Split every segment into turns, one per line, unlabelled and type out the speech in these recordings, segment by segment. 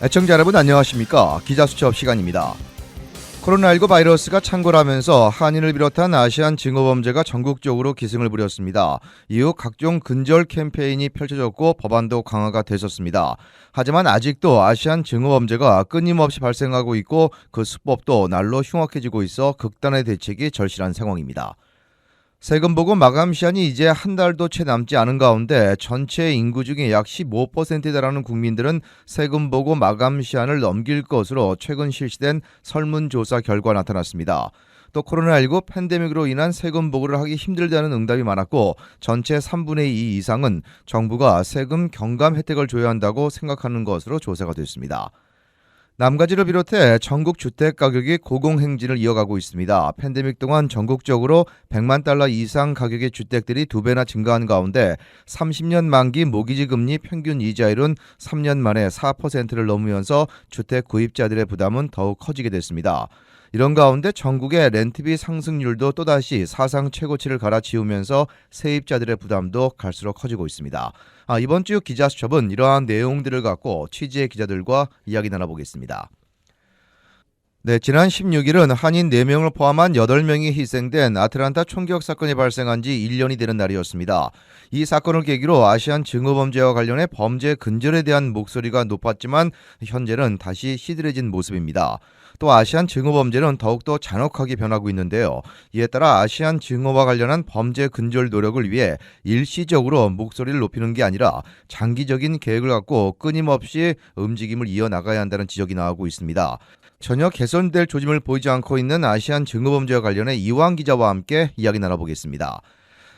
애청자 여러분 안녕하십니까? 기자수첩 시간입니다. 코로나19 바이러스가 창궐하면서 한인을 비롯한 아시안 증오범죄가 전국적으로 기승을 부렸습니다. 이후 각종 근절 캠페인이 펼쳐졌고 법안도 강화가 됐었습니다. 하지만 아직도 아시안 증오범죄가 끊임없이 발생하고 있고 그 수법도 날로 흉악해지고 있어 극단의 대책이 절실한 상황입니다. 세금 보고 마감 시한이 이제 한 달도 채 남지 않은 가운데 전체 인구 중에 약 15%에 달하는 국민들은 세금 보고 마감 시한을 넘길 것으로 최근 실시된 설문조사 결과 나타났습니다. 또 코로나19 팬데믹으로 인한 세금 보고를 하기 힘들다는 응답이 많았고 전체 3분의 2 이상은 정부가 세금 경감 혜택을 줘야 한다고 생각하는 것으로 조사가 됐습니다. 남가지를 비롯해 전국 주택 가격이 고공행진을 이어가고 있습니다. 팬데믹 동안 전국적으로 100만 달러 이상 가격의 주택들이 2배나 증가한 가운데 30년 만기 모기지 금리 평균 이자율은 3년 만에 4%를 넘으면서 주택 구입자들의 부담은 더욱 커지게 됐습니다. 이런 가운데 전국의 렌트비 상승률도 또다시 사상 최고치를 갈아치우면서 세입자들의 부담도 갈수록 커지고 있습니다. 이번 주 기자수첩은 이러한 내용들을 갖고 취재 기자들과 이야기 나눠보겠습니다. 지난 16일은 한인 4명을 포함한 8명이 희생된 아틀란타 총격 사건이 발생한 지 1년이 되는 날이었습니다. 이 사건을 계기로 아시안 증오범죄와 관련해 범죄 근절에 대한 목소리가 높았지만 현재는 다시 시들해진 모습입니다. 또 아시안 증오범죄는 더욱더 잔혹하게 변하고 있는데요. 이에 따라 아시안 증오와 관련한 범죄 근절 노력을 위해 일시적으로 목소리를 높이는 게 아니라 장기적인 계획을 갖고 끊임없이 움직임을 이어나가야 한다는 지적이 나오고 있습니다. 전혀 개선될 조짐을 보이지 않고 있는 아시안 증오범죄와 관련해 이완 기자와 함께 이야기 나눠보겠습니다.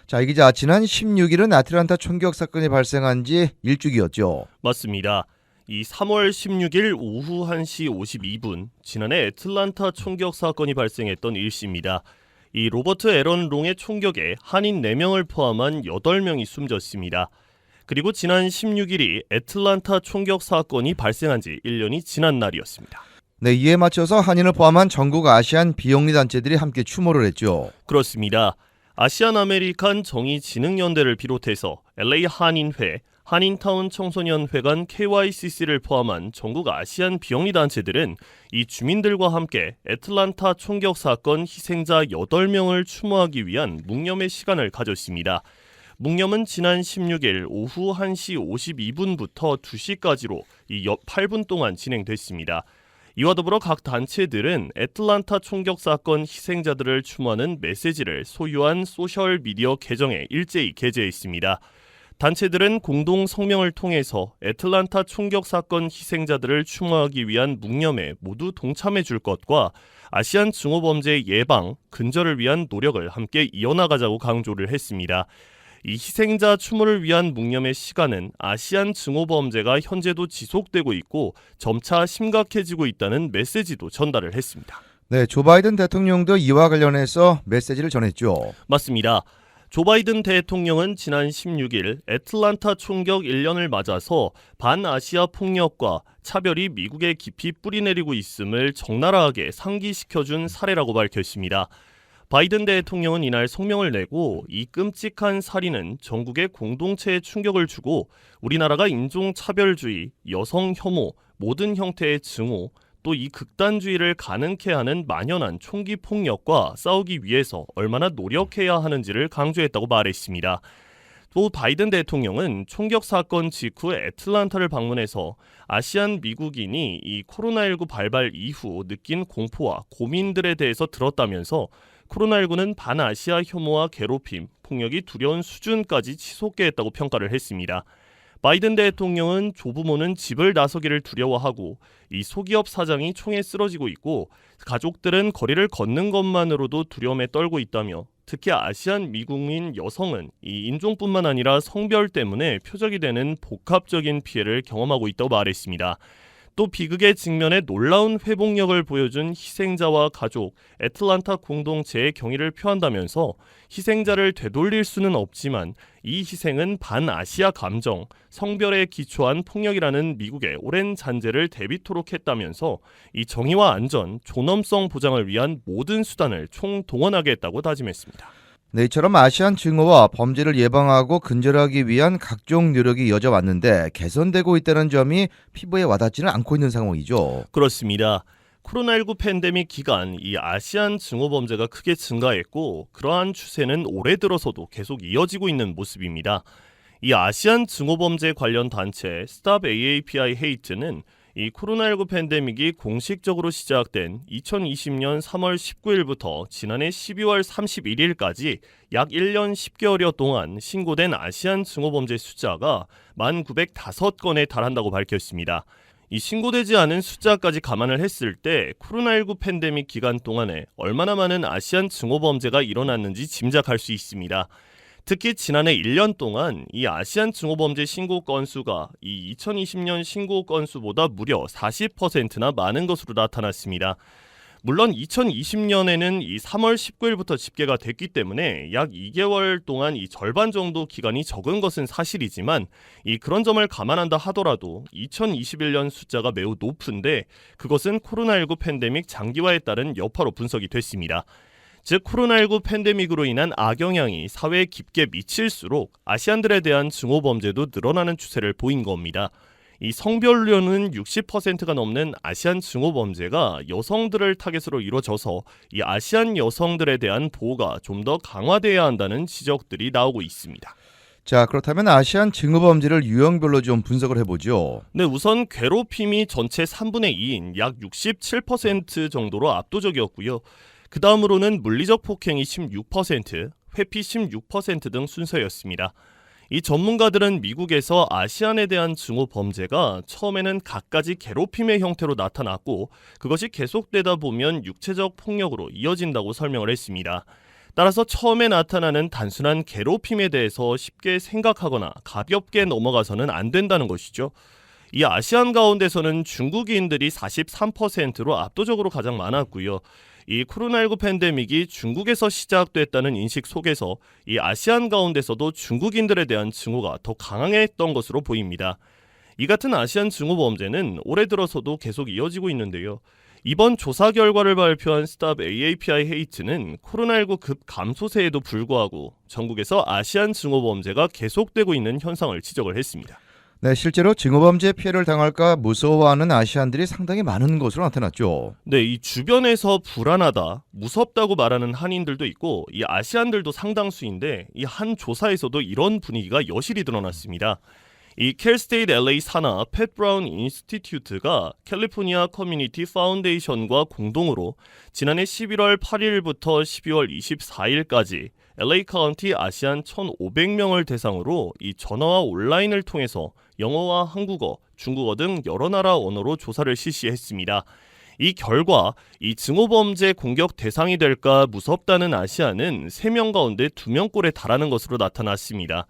자, 이 기자, 지난 16일은 아틀란타 총격 사건이 발생한 지 일주기였죠.
맞습니다. 이 3월 16일 오후 1시 52분 지난해 애틀란타 총격 사건이 발생했던 일시입니다. 이 로버트 애런 롱의 총격에 한인 4명을 포함한 8명이 숨졌습니다. 그리고 지난 16일이 애틀란타 총격 사건이 발생한 지 1년이 지난 날이었습니다.
이에 맞춰서 한인을 포함한 전국 아시안 비영리 단체들이 함께 추모를 했죠.
그렇습니다. 아시안 아메리칸 정의진흥연대를 비롯해서 LA 한인회, 한인타운 청소년회관 KYCC를 포함한 전국 아시안 비영리 단체들은 이 주민들과 함께 애틀란타 총격 사건 희생자 8명을 추모하기 위한 묵념의 시간을 가졌습니다. 묵념은 지난 16일 오후 1시 52분부터 2시까지로 이 8분 동안 진행됐습니다. 이와 더불어 각 단체들은 애틀란타 총격 사건 희생자들을 추모하는 메시지를 소유한 소셜미디어 계정에 일제히 게재했습니다. 단체들은 공동 성명을 통해서 애틀란타 총격 사건 희생자들을 추모하기 위한 묵념에 모두 동참해 줄 것과 아시안 증오범죄 예방, 근절을 위한 노력을 함께 이어나가자고 강조를 했습니다. 이 희생자 추모를 위한 묵념의 시간은 아시안 증오범죄가 현재도 지속되고 있고 점차 심각해지고 있다는 메시지도 전달을 했습니다.
조 바이든 대통령도 이와 관련해서 메시지를 전했죠.
맞습니다. 조 바이든 대통령은 지난 16일 애틀란타 총격 1년을 맞아서 반아시아 폭력과 차별이 미국에 깊이 뿌리내리고 있음을 적나라하게 상기시켜준 사례라고 밝혔습니다. 바이든 대통령은 이날 성명을 내고 이 끔찍한 살인은 전국의 공동체에 충격을 주고 우리나라가 인종차별주의, 여성 혐오, 모든 형태의 증오, 또 이 극단주의를 가능케 하는 만연한 총기 폭력과 싸우기 위해서 얼마나 노력해야 하는지를 강조했다고 말했습니다. 또 바이든 대통령은 총격 사건 직후 애틀란타를 방문해서 아시안 미국인이 이 코로나19 발발 이후 느낀 공포와 고민들에 대해서 들었다면서 코로나19는 반아시아 혐오와 괴롭힘, 폭력이 두려운 수준까지 치솟게 했다고 평가를 했습니다. 바이든 대통령은 조부모는 집을 나서기를 두려워하고 이 소기업 사장이 총에 쓰러지고 있고 가족들은 거리를 걷는 것만으로도 두려움에 떨고 있다며 특히 아시안 미국민 여성은 이 인종뿐만 아니라 성별 때문에 표적이 되는 복합적인 피해를 경험하고 있다고 말했습니다. 또 비극의 직면에 놀라운 회복력을 보여준 희생자와 가족, 애틀란타 공동체의 경의를 표한다면서 희생자를 되돌릴 수는 없지만 이 희생은 반아시아 감정, 성별에 기초한 폭력이라는 미국의 오랜 잔재를 대비토록 했다면서 이 정의와 안전, 존엄성 보장을 위한 모든 수단을 총동원하게 했다고 다짐했습니다.
네, 이처럼 아시안 증오와 범죄를 예방하고 근절하기 위한 각종 노력이 이어져 왔는데 개선되고 있다는 점이 피부에 와닿지는 않고 있는 상황이죠.
그렇습니다. 코로나19 팬데믹 기간 이 아시안 증오 범죄가 크게 증가했고 그러한 추세는 올해 들어서도 계속 이어지고 있는 모습입니다. 이 아시안 증오 범죄 관련 단체 Stop AAPI Hate는 이 코로나19 팬데믹이 공식적으로 시작된 2020년 3월 19일부터 지난해 12월 31일까지 약 1년 10개월여 동안 신고된 아시안 증오 범죄 숫자가 1,905건에 달한다고 밝혔습니다. 이 신고되지 않은 숫자까지 감안을 했을 때 코로나19 팬데믹 기간 동안에 얼마나 많은 아시안 증오 범죄가 일어났는지 짐작할 수 있습니다. 특히 지난해 1년 동안 이 아시안 증오 범죄 신고 건수가 이 2020년 신고 건수보다 무려 40%나 많은 것으로 나타났습니다. 물론 2020년에는 이 3월 19일부터 집계가 됐기 때문에 약 2개월 동안 이 절반 정도 기간이 적은 것은 사실이지만 이 그런 점을 감안한다 하더라도 2021년 숫자가 매우 높은데 그것은 코로나19 팬데믹 장기화에 따른 여파로 분석이 됐습니다. 즉 코로나19 팬데믹으로 인한 악영향이 사회에 깊게 미칠수록 아시안들에 대한 증오 범죄도 늘어나는 추세를 보인 겁니다. 이 성별로는 60%가 넘는 아시안 증오 범죄가 여성들을 타겟으로 이루어져서 이 아시안 여성들에 대한 보호가 좀 더 강화돼야 한다는 지적들이 나오고 있습니다.
자, 그렇다면 아시안 증오 범죄를 유형별로 좀 분석을 해보죠.
네, 우선 괴롭힘이 전체 3분의 2인 약 67% 정도로 압도적이었고요. 그 다음으로는 물리적 폭행이 16%, 회피 16% 등 순서였습니다. 이 전문가들은 미국에서 아시안에 대한 증오 범죄가 처음에는 갖가지 괴롭힘의 형태로 나타났고 그것이 계속되다 보면 육체적 폭력으로 이어진다고 설명을 했습니다. 따라서 처음에 나타나는 단순한 괴롭힘에 대해서 쉽게 생각하거나 가볍게 넘어가서는 안 된다는 것이죠. 이 아시안 가운데서는 중국인들이 43%로 압도적으로 가장 많았고요. 이 코로나19 팬데믹이 중국에서 시작됐다는 인식 속에서 이 아시안 가운데서도 중국인들에 대한 증오가 더 강했던 것으로 보입니다. 이 같은 아시안 증오 범죄는 올해 들어서도 계속 이어지고 있는데요. 이번 조사 결과를 발표한 Stop AAPI Hate는 코로나19 급 감소세에도 불구하고 전국에서 아시안 증오 범죄가 계속되고 있는 현상을 지적을 했습니다.
네, 실제로 증오범죄 피해를 당할까 무서워하는 아시안들이 상당히 많은 것으로 나타났죠.
네, 이 주변에서 불안하다, 무섭다고 말하는 한인들도 있고 이 아시안들도 상당수인데 이 한 조사에서도 이런 분위기가 여실히 드러났습니다. 이 캘스테이트 LA 산하 팻 브라운 인스티튜트가 캘리포니아 커뮤니티 파운데이션과 공동으로 지난해 11월 8일부터 12월 24일까지 LA 카운티 아시안 1,500명을 대상으로 이 전화와 온라인을 통해서 영어와 한국어, 중국어 등 여러 나라 언어로 조사를 실시했습니다. 이 결과 이 증오범죄 공격 대상이 될까 무섭다는 아시안은 3명 가운데 2명꼴에 달하는 것으로 나타났습니다.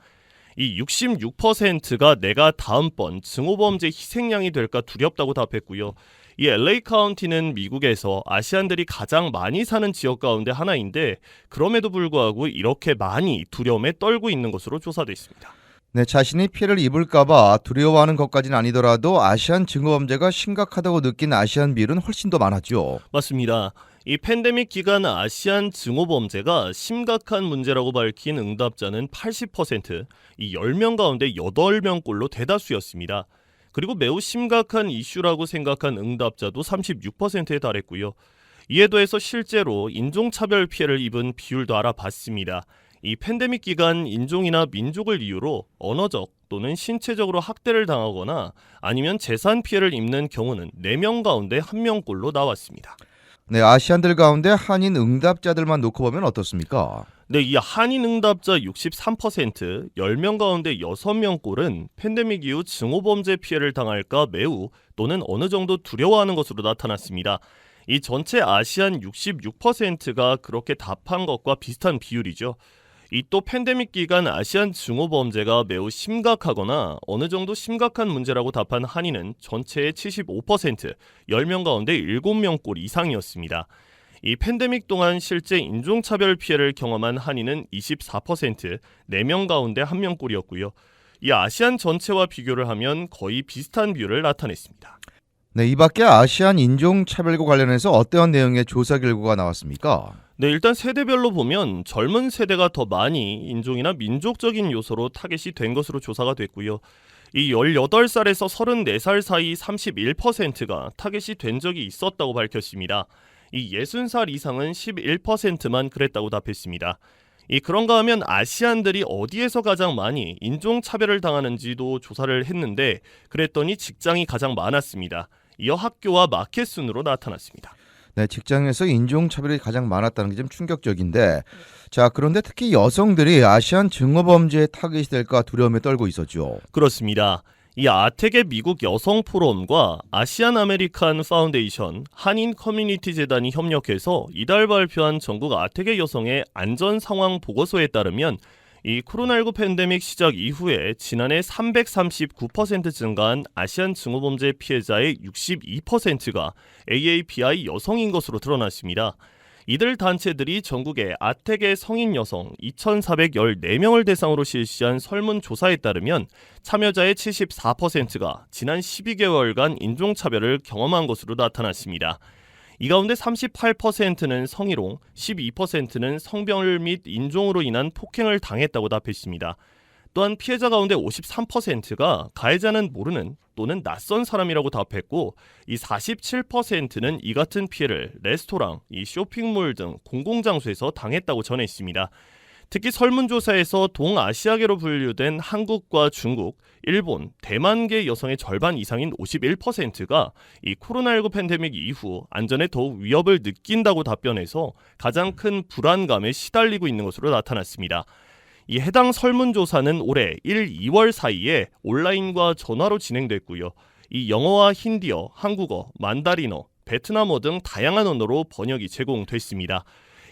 이 66%가 내가 다음번 증오범죄 희생양이 될까 두렵다고 답했고요. 이 LA 카운티는 미국에서 아시안들이 가장 많이 사는 지역 가운데 하나인데 그럼에도 불구하고 이렇게 많이 두려움에 떨고 있는 것으로 조사됐습니다.
네, 자신이 피해를 입을까봐 두려워하는 것까지는 아니더라도 아시안 증오범죄가 심각하다고 느낀 아시안 비율은 훨씬 더 많았죠.
맞습니다. 이 팬데믹 기간 아시안 증오 범죄가 심각한 문제라고 밝힌 응답자는 80%, 이 10명 가운데 8명꼴로 대다수였습니다. 그리고 매우 심각한 이슈라고 생각한 응답자도 36%에 달했고요. 이에 더해서 실제로 인종차별 피해를 입은 비율도 알아봤습니다. 이 팬데믹 기간 인종이나 민족을 이유로 언어적 또는 신체적으로 학대를 당하거나 아니면 재산 피해를 입는 경우는 4명 가운데 1명꼴로 나왔습니다.
네, 아시안들 가운데 한인 응답자들만 놓고 보면 어떻습니까?
네, 이 한인 응답자 63%, 10명 가운데 6명꼴은 팬데믹 이후 증오범죄 피해를 당할까 매우 또는 어느 정도 두려워하는 것으로 나타났습니다. 이 전체 아시안 66%가 그렇게 답한 것과 비슷한 비율이죠. 이 또 팬데믹 기간 아시안 증오범죄가 매우 심각하거나 어느 정도 심각한 문제라고 답한 한인은 전체의 75%, 10명 가운데 7명꼴 이상이었습니다. 이 팬데믹 동안 실제 인종차별 피해를 경험한 한인은 24%, 4명 가운데 1명꼴이었고요. 이 아시안 전체와 비교를 하면 거의 비슷한 비율을 나타냈습니다.
네, 이 밖에 아시안 인종차별과 관련해서 어떠한 내용의 조사 결과가 나왔습니까?
네, 일단 세대별로 보면 젊은 세대가 더 많이 인종이나 민족적인 요소로 타겟이 된 것으로 조사가 됐고요. 이 18살에서 34살 사이 31%가 타겟이 된 적이 있었다고 밝혔습니다. 이 60살 이상은 11%만 그랬다고 답했습니다. 그런가 하면 아시안들이 어디에서 가장 많이 인종차별을 당하는지도 조사를 했는데 그랬더니 직장이 가장 많았습니다. 이어 학교와 마켓 순으로 나타났습니다.
네, 직장에서 인종차별이 가장 많았다는 게 좀 충격적인데, 자, 그런데 특히 여성들이 아시안 증오범죄의 타겟이 될까 두려움에 떨고 있었죠.
그렇습니다. 이 아텍의 미국 여성 포럼과 아시안 아메리칸 파운데이션, 한인 커뮤니티 재단이 협력해서 이달 발표한 전국 아텍의 여성의 안전 상황 보고서에 따르면 이 코로나19 팬데믹 시작 이후에 지난해 339% 증가한 아시안 증오범죄 피해자의 62%가 AAPI 여성인 것으로 드러났습니다. 이들 단체들이 전국의 아텍의 성인 여성 2,414명을 대상으로 실시한 설문조사에 따르면 참여자의 74%가 지난 12개월간 인종차별을 경험한 것으로 나타났습니다. 이 가운데 38%는 성희롱, 12%는 성별 및 인종으로 인한 폭행을 당했다고 답했습니다. 또한 피해자 가운데 53%가 가해자는 모르는 또는 낯선 사람이라고 답했고 이 47%는 이 같은 피해를 레스토랑, 이 쇼핑몰 등 공공장소에서 당했다고 전했습니다. 특히 설문조사에서 동아시아계로 분류된 한국과 중국, 일본, 대만계 여성의 절반 이상인 51%가 이 코로나19 팬데믹 이후 안전에 더욱 위협을 느낀다고 답변해서 가장 큰 불안감에 시달리고 있는 것으로 나타났습니다. 이 해당 설문조사는 올해 1, 2월 사이에 온라인과 전화로 진행됐고요. 이 영어와 힌디어, 한국어, 만다리너, 베트남어 등 다양한 언어로 번역이 제공됐습니다.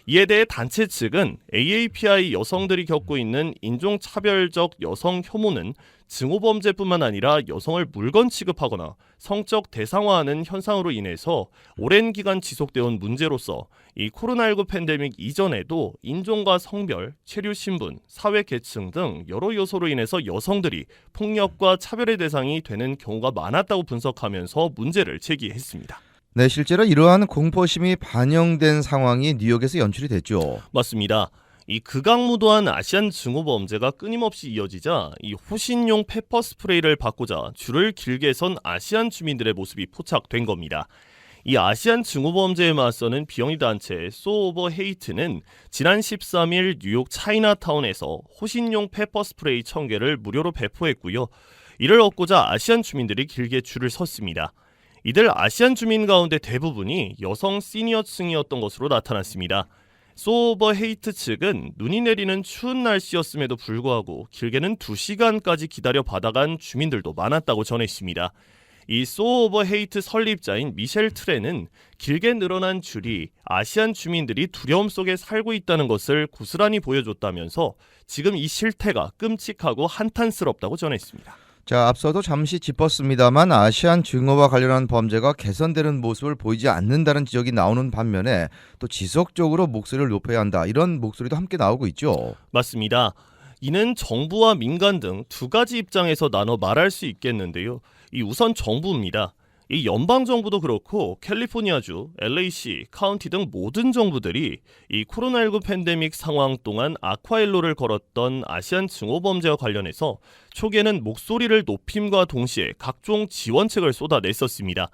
이에 대해 단체 측은 AAPI 여성들이 겪고 있는 인종차별적 여성 혐오는 증오범죄뿐만 아니라 여성을 물건 취급하거나 성적 대상화하는 현상으로 인해서 오랜 기간 지속되어 온 문제로서 이 코로나19 팬데믹 이전에도 인종과 성별, 체류 신분, 사회 계층 등 여러 요소로 인해서 여성들이 폭력과 차별의 대상이 되는 경우가 많았다고 분석하면서 문제를 제기했습니다.
네, 실제로 이러한 공포심이 반영된 상황이 뉴욕에서 연출이 됐죠.
맞습니다. 이 극악무도한 아시안 증오범죄가 끊임없이 이어지자 이 호신용 페퍼 스프레이를 받고자 줄을 길게 선 아시안 주민들의 모습이 포착된 겁니다. 이 아시안 증오범죄에 맞서는 비영리 단체 So Over Hate는 지난 13일 뉴욕 차이나타운에서 호신용 페퍼 스프레이 1000개를 무료로 배포했고요. 이를 얻고자 아시안 주민들이 길게 줄을 섰습니다. 이들 아시안 주민 가운데 대부분이 여성 시니어층이었던 것으로 나타났습니다. So Over Hate 측은 눈이 내리는 추운 날씨였음에도 불구하고 길게는 2시간까지 기다려 받아간 주민들도 많았다고 전했습니다. 이 So Over Hate 설립자인 미셸 트레는 길게 늘어난 줄이 아시안 주민들이 두려움 속에 살고 있다는 것을 고스란히 보여줬다면서 지금 이 실태가 끔찍하고 한탄스럽다고 전했습니다.
자, 앞서도 잠시 짚었습니다만 아시안 증오와 관련한 범죄가 개선되는 모습을 보이지 않는다는 지적이 나오는 반면에 또 지속적으로 목소리를 높여야 한다, 이런 목소리도 함께 나오고 있죠.
맞습니다. 이는 정부와 민간 등 두 가지 입장에서 나눠 말할 수 있겠는데요. 이 우선 정부입니다. 이 연방 정부도 그렇고 캘리포니아주, LA시, 카운티 등 모든 정부들이 이 코로나19 팬데믹 상황 동안 아쿠아일로를 걸었던 아시안 증오범죄와 관련해서 초기에는 목소리를 높임과 동시에 각종 지원책을 쏟아냈었습니다.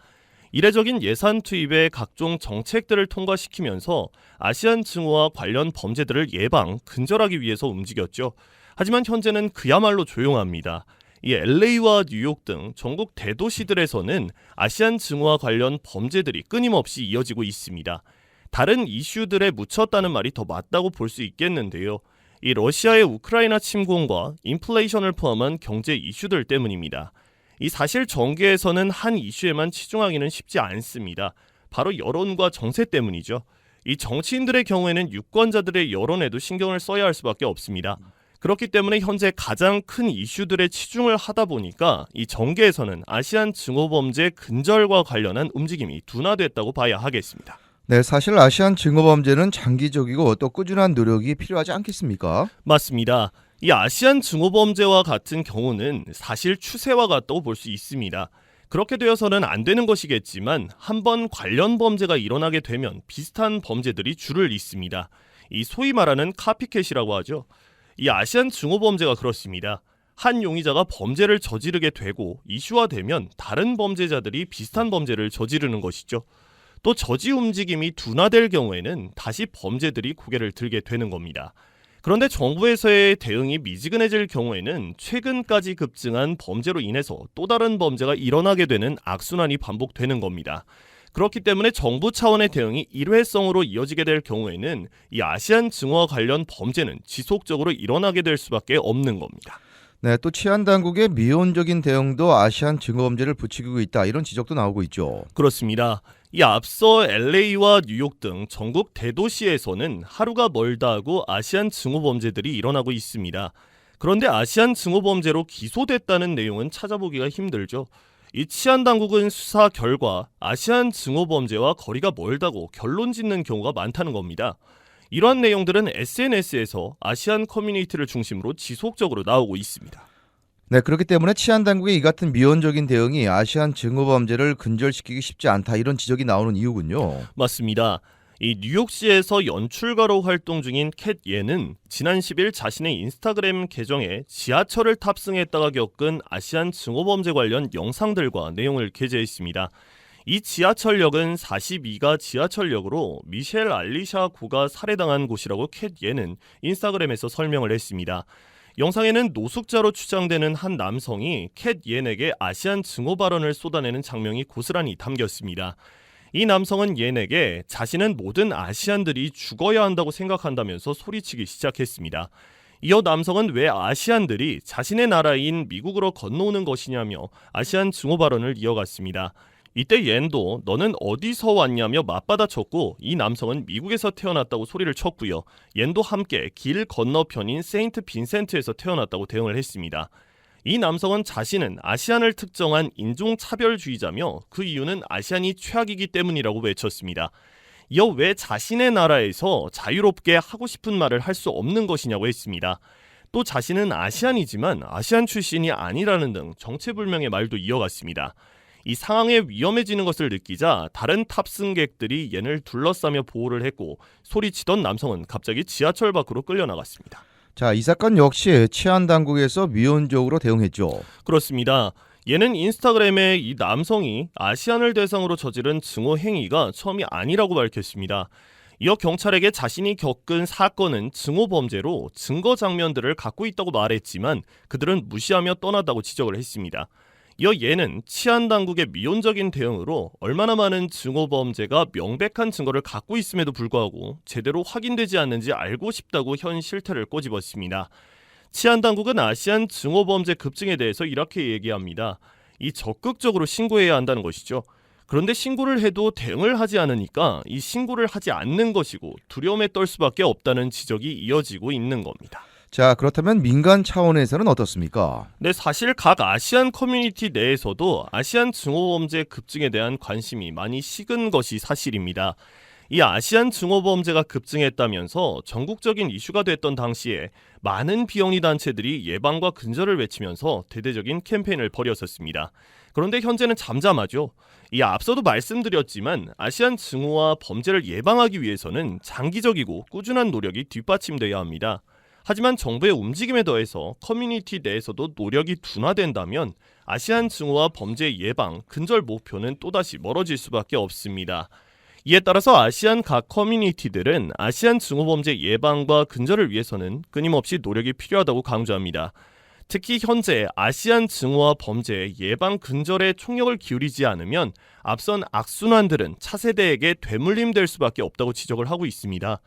이례적인 예산 투입에 각종 정책들을 통과시키면서 아시안 증오와 관련 범죄들을 예방, 근절하기 위해서 움직였죠. 하지만 현재는 그야말로 조용합니다. 이 LA와 뉴욕 등 전국 대도시들에서는 아시안 증오와 관련 범죄들이 끊임없이 이어지고 있습니다. 다른 이슈들에 묻혔다는 말이 더 맞다고 볼 수 있겠는데요. 이 러시아의 우크라이나 침공과 인플레이션을 포함한 경제 이슈들 때문입니다. 이 사실 정계에서는 한 이슈에만 치중하기는 쉽지 않습니다. 바로 여론과 정세 때문이죠. 이 정치인들의 경우에는 유권자들의 여론에도 신경을 써야 할 수밖에 없습니다. 그렇기 때문에 현재 가장 큰 이슈들에 치중을 하다 보니까 이 정계에서는 아시안 증오범죄 근절과 관련한 움직임이 둔화됐다고 봐야 하겠습니다.
네, 사실 아시안 증오범죄는 장기적이고 또 꾸준한 노력이 필요하지 않겠습니까?
맞습니다. 이 아시안 증오범죄와 같은 경우는 사실 추세와 같다고 볼 수 있습니다. 그렇게 되어서는 안 되는 것이겠지만 한번 관련 범죄가 일어나게 되면 비슷한 범죄들이 줄을 잇습니다. 이 소위 말하는 카피캣이라고 하죠. 이 아시안 증오범죄가 그렇습니다. 한 용의자가 범죄를 저지르게 되고 이슈화되면 다른 범죄자들이 비슷한 범죄를 저지르는 것이죠. 또 저지 움직임이 둔화될 경우에는 다시 범죄들이 고개를 들게 되는 겁니다. 그런데 정부에서의 대응이 미지근해질 경우에는 최근까지 급증한 범죄로 인해서 또 다른 범죄가 일어나게 되는 악순환이 반복되는 겁니다. 그렇기 때문에 정부 차원의 대응이 일회성으로 이어지게 될 경우에는 이 아시안 증오와 관련 범죄는 지속적으로 일어나게 될 수밖에 없는 겁니다.
네, 또 치안 당국의 미온적인 대응도 아시안 증오범죄를 부추기고 있다, 이런 지적도 나오고 있죠.
그렇습니다. 이 앞서 LA와 뉴욕 등 전국 대도시에서는 하루가 멀다 하고 아시안 증오범죄들이 일어나고 있습니다. 그런데 아시안 증오범죄로 기소됐다는 내용은 찾아보기가 힘들죠. 이 치안당국은 수사 결과 아시안 증오범죄와 거리가 멀다고 결론 짓는 경우가 많다는 겁니다. 이러한 내용들은 SNS에서 아시안 커뮤니티를 중심으로 지속적으로 나오고 있습니다.
네, 그렇기 때문에 치안 당국의 이 같은 미온적인 대응이 아시안 증오범죄를 근절시키기 쉽지 않다, 이런 지적이 나오는 이유군요.
맞습니다. 이 뉴욕시에서 연출가로 활동 중인 캣 예는 지난 10일 자신의 인스타그램 계정에 지하철을 탑승했다가 겪은 아시안 증오범죄 관련 영상들과 내용을 게재했습니다. 이 지하철역은 42가 지하철역으로 미셸 알리샤 고가 살해당한 곳이라고 캣 예는 인스타그램에서 설명을 했습니다. 영상에는 노숙자로 추정되는 한 남성이 캣 예에게 아시안 증오 발언을 쏟아내는 장면이 고스란히 담겼습니다. 이 남성은 예에게 자신은 모든 아시안들이 죽어야 한다고 생각한다면서 소리치기 시작했습니다. 이어 남성은 왜 아시안들이 자신의 나라인 미국으로 건너오는 것이냐며 아시안 증오 발언을 이어갔습니다. 이때 옌도 너는 어디서 왔냐며 맞받아쳤고 이 남성은 미국에서 태어났다고 소리를 쳤고요. 옌도 함께 길 건너편인 세인트 빈센트에서 태어났다고 대응을 했습니다. 이 남성은 자신은 아시안을 특정한 인종차별주의자며 그 이유는 아시안이 최악이기 때문이라고 외쳤습니다. 이어 왜 자신의 나라에서 자유롭게 하고 싶은 말을 할 수 없는 것이냐고 했습니다. 또 자신은 아시안이지만 아시안 출신이 아니라는 등 정체불명의 말도 이어갔습니다. 이 상황에 위험해지는 것을 느끼자 다른 탑승객들이 옌을 둘러싸며 보호를 했고 소리치던 남성은 갑자기 지하철 밖으로 끌려나갔습니다.
자, 이 사건 역시 치안 당국에서 미온적으로 대응했죠.
그렇습니다. 얘는 인스타그램에 이 남성이 아시안을 대상으로 저지른 증오 행위가 처음이 아니라고 밝혔습니다. 이어 경찰에게 자신이 겪은 사건은 증오 범죄로 증거 장면들을 갖고 있다고 말했지만 그들은 무시하며 떠났다고 지적을 했습니다. 이어 얘는 치안 당국의 미온적인 대응으로 얼마나 많은 증오 범죄가 명백한 증거를 갖고 있음에도 불구하고 제대로 확인되지 않는지 알고 싶다고 현 실태를 꼬집었습니다. 치안 당국은 아시안 증오 범죄 급증에 대해서 이렇게 얘기합니다. 이 적극적으로 신고해야 한다는 것이죠. 그런데 신고를 해도 대응을 하지 않으니까 이 신고를 하지 않는 것이고 두려움에 떨 수밖에 없다는 지적이 이어지고 있는 겁니다.
자, 그렇다면 민간 차원에서는 어떻습니까?
네, 사실 각 아시안 커뮤니티 내에서도 아시안 증오범죄 급증에 대한 관심이 많이 식은 것이 사실입니다. 이 아시안 증오범죄가 급증했다면서 전국적인 이슈가 됐던 당시에 많은 비영리 단체들이 예방과 근절을 외치면서 대대적인 캠페인을 벌였었습니다. 그런데 현재는 잠잠하죠. 이 앞서도 말씀드렸지만 아시안 증오와 범죄를 예방하기 위해서는 장기적이고 꾸준한 노력이 뒷받침돼야 합니다. 하지만 정부의 움직임에 더해서 커뮤니티 내에서도 노력이 둔화된다면 아시안 증오와 범죄 예방, 근절 목표는 또다시 멀어질 수밖에 없습니다. 이에 따라서 아시안 각 커뮤니티들은 아시안 증오범죄 예방과 근절을 위해서는 끊임없이 노력이 필요하다고 강조합니다. 특히 현재 아시안 증오와 범죄 예방 근절에 총력을 기울이지 않으면 앞선 악순환들은 차세대에게 되물림될 수밖에 없다고 지적을 하고 있습니다.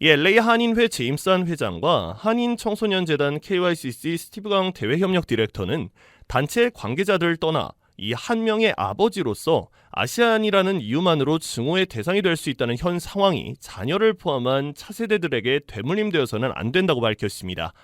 이 LA 한인회 제임스 회장과 한인청소년재단 KYCC 스티브 강 대외협력 디렉터는 단체 관계자들을 떠나 이 한 명의 아버지로서 아시안이라는 이유만으로 증오의 대상이 될 수 있다는 현 상황이 자녀를 포함한 차세대들에게 되물림되어서는 안 된다고 밝혔습니다.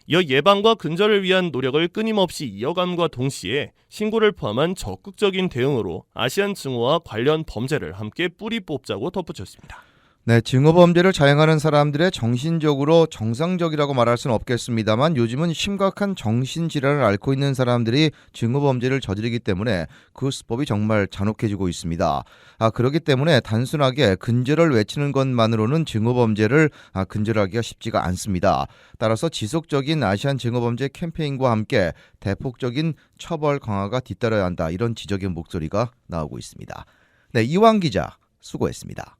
이어 예방과 근절을 위한 노력을 끊임없이 이어감과 동시에 신고를 포함한 적극적인 대응으로 아시안 증오와 관련 범죄를 함께 뿌리 뽑자고 덧붙였습니다.
네, 증오범죄를 자행하는 사람들의 정신적으로 정상적이라고 말할 수는 없겠습니다만 요즘은 심각한 정신질환을 앓고 있는 사람들이 증오범죄를 저지르기 때문에 그 수법이 정말 잔혹해지고 있습니다. 그렇기 때문에 단순하게 근절을 외치는 것만으로는 증오범죄를 근절하기가 쉽지가 않습니다. 따라서 지속적인 아시안 증오범죄 캠페인과 함께 대폭적인 처벌 강화가 뒤따라야 한다, 이런 지적의 목소리가 나오고 있습니다. 네, 이왕 기자 수고했습니다.